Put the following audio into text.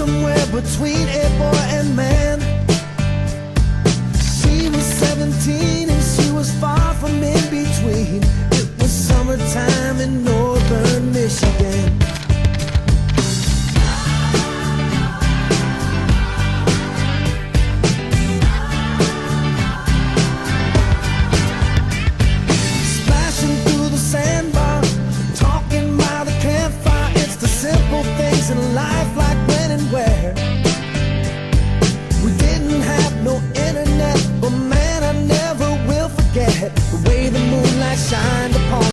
somewhere between a boy and man. She was 17 and she was far from in between. It was summertime in northern Michigan. Splashing through the sandbar, talking by the campfire. It's the simple things in life, like when and where. We didn't have no internet, but man, I never will forget the way the moonlight shined upon